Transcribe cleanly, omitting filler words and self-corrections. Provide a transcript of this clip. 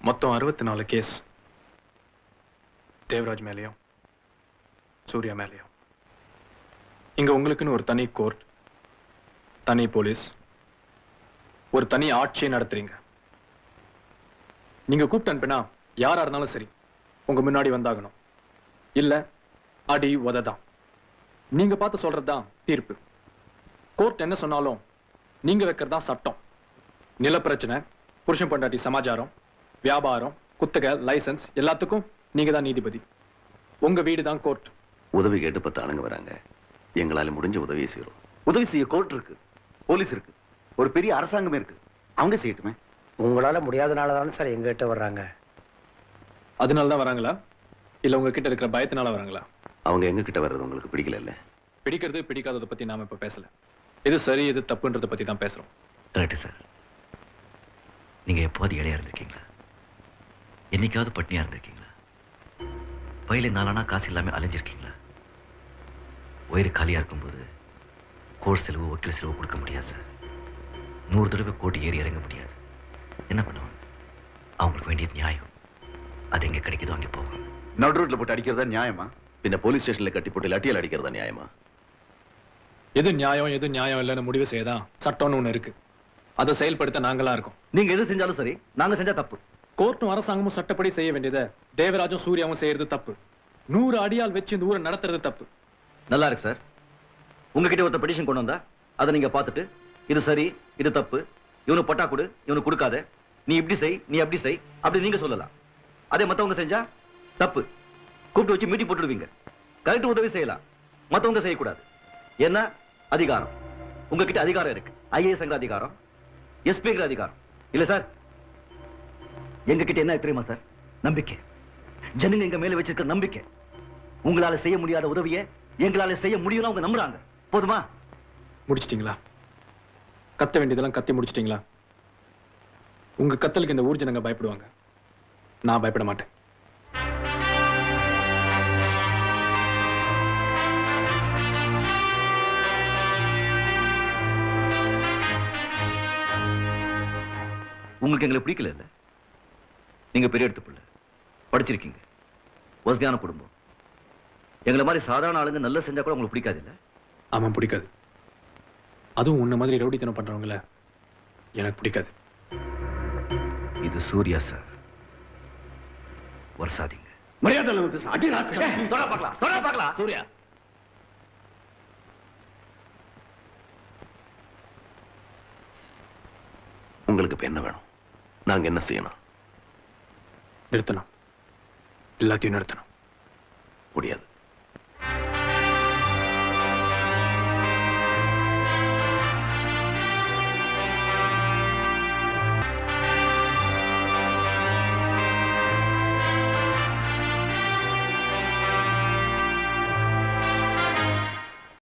மொத்தம் 64 கேஸ். தேவராஜ் மேலேயும் சூர்யா மேலேயும். இங்க உங்களுக்குன்னு ஒரு தனி கோர்ட், தனி போலீஸ், ஒரு தனி ஆட்சியை நடத்துறீங்க. நீங்க கூப்பிட்டு அனுப்பினா யாரா இருந்தாலும் சரி உங்க முன்னாடி வந்தாகணும். இல்ல அடி உததான். நீங்க பார்த்து சொல்றதுதான் தீர்ப்பு. கோர்ட் என்ன சொன்னாலும் நீங்க வைக்கிறதா சட்டம். நில பிரச்சனை, புருஷன் பொண்டாட்டி சமாச்சாரம், வியாபாரம், குத்தகை, லைசன்ஸ் எல்லாத்துக்கும் நீங்க தான் நீதிபதி. உங்க வீடு தான் கோர்ட். உதவி கேட்டு 10 ஆளுங்க வராங்க. எங்களால முடிஞ்ச உதவியை செய்யறோம். உதவி செய்ய கோர்ட் இருக்கு, போலீஸ் இருக்கு, ஒரு பெரிய அரசாங்கமே இருக்கு. அவங்க செய்யட்டுமே. உங்களால முடியாதனால தானே சார் எங்ககிட்ட வர்றாங்க. அதனால தான் வராங்களா இல்ல உங்ககிட்ட இருக்கிற பயத்தினால வராங்களா? அவங்க எங்க கிட்ட வர்றது உங்களுக்கு பிடிக்கல இல்ல? பிடிக்கிறது பிடிக்காததை பத்தி நாம இப்ப பேசல. எது சரி எது தப்புன்றதை பத்தி தான் பேசுறோம். Correct sir. நீங்க எப்போது இடையா இருந்திருக்கீங்களா? என்னைக்காவது பட்னியா இருந்திருக்கீங்களா? வயலில் 4 ஆனா காசு இல்லாம அலைஞ்சிருக்கீங்களா? வயிறு காலியா இருக்கும்போது கோர்ட் செலவு, வக்கீல் செலவு கொடுக்க முடியாது சார். 100 தடவை கோர்ட் ஏறி இறங்க முடியாது. என்ன பண்ணுவாங்க? அவங்களுக்கு வேண்டியது நியாயம். அது எங்க கிடைக்குதோ அங்கே போவாங்க. நடு ரோட்ல போட்டு அடிக்கிறதா நியாயமா? பின்ன போலீஸ் ஸ்டேஷன்ல கட்டி போட்டு லட்டியால் அடிக்கிறதா நியாயமா? எது நியாயம் எது நியாயம் இல்லைன்னு முடிவு செய்யதான் சட்டம்னு ஒண்ணு இருக்கு. அதை செயல்படுத்த நாங்களா இருக்கோம். நீங்க எது செஞ்சாலும் சரி, நாங்க செஞ்சா தப்பு. கோர்ட்டும் அரசாங்கமும் சட்டப்படி செய்ய வேண்டியதை தேவராஜும் சூர்யாவும் செய்யறது தப்பு. 100 அடியால் வச்சு இந்த ஊரை நடத்துறது தப்பு. நல்லா இருக்கு சார். உங்ககிட்ட ஒருத்த பெட்டிஷன் கொண்டு வந்தா அதை நீங்க பார்த்துட்டு இது சரி இது தப்பு, இவனு பட்டா கொடு இவனு கொடுக்காத, நீ இப்படி செய் நீ அப்படி செய் அப்படி நீங்க சொல்லலாம். அதே மத்தவங்க செஞ்சா தப்பு. கூப்பிட்டு வச்சு மீட்டிங் போட்டுடுவீங்க. கரெக்ட் உதவி செய்யலாம், மத்தவங்க செய்யக்கூடாது. என்ன அதிகாரம் உங்ககிட்ட அதிகாரம் இருக்கு. ஐஏஎஸ் அதிகாரம், எஸ்பிங்கிற அதிகாரம் இல்ல சார். எங்க கிட்ட என்ன தெரியுமா சார்? நம்பிக்கை. ஜனங்க எங்க மேல வச்சிருக்க நம்பிக்கை. உங்களால செய்ய முடியாத உதவியை எங்களால செய்ய முடியும்னு அவங்க நம்புறாங்க. போதுமா? முடிச்சிட்டீங்களா? கத்த வேண்டியதெல்லாம் கத்தி முடிச்சிட்டீங்களா? உங்க கத்தலுக்கு இந்த ஊர் ஜனங்க பயப்படுவாங்க. நான் பயப்பட மாட்டேன். உங்களுக்கு எங்களை பிடிக்கல இல்ல? நீங்க பெரிய எடுத்து பிள்ளை, படிச்சிருக்கீங்க, வசதியான குடும்பம். எங்களை மாதிரி சாதாரண ஆளுங்க நல்லா செஞ்சா கூட உங்களுக்கு பிடிக்காது இல்ல? ஆமா பிடிக்காது. அதுவும் உன்ன மாதிரி ரவுடித்தனம் பண்றவங்கள எனக்கு பிடிக்காது. இது சூர்யா சார். வருஷாதீங்க. மரியாதை அடி ராஸ்கல். சொல்ல பார்க்கலாம் சூர்யா. உங்களுக்கு இப்ப என்ன வேணும்? நாங்க என்ன செய்யணும்? நிறுத்தணும். எல்லாத்தையும் நிறுத்தணும். முடியாது.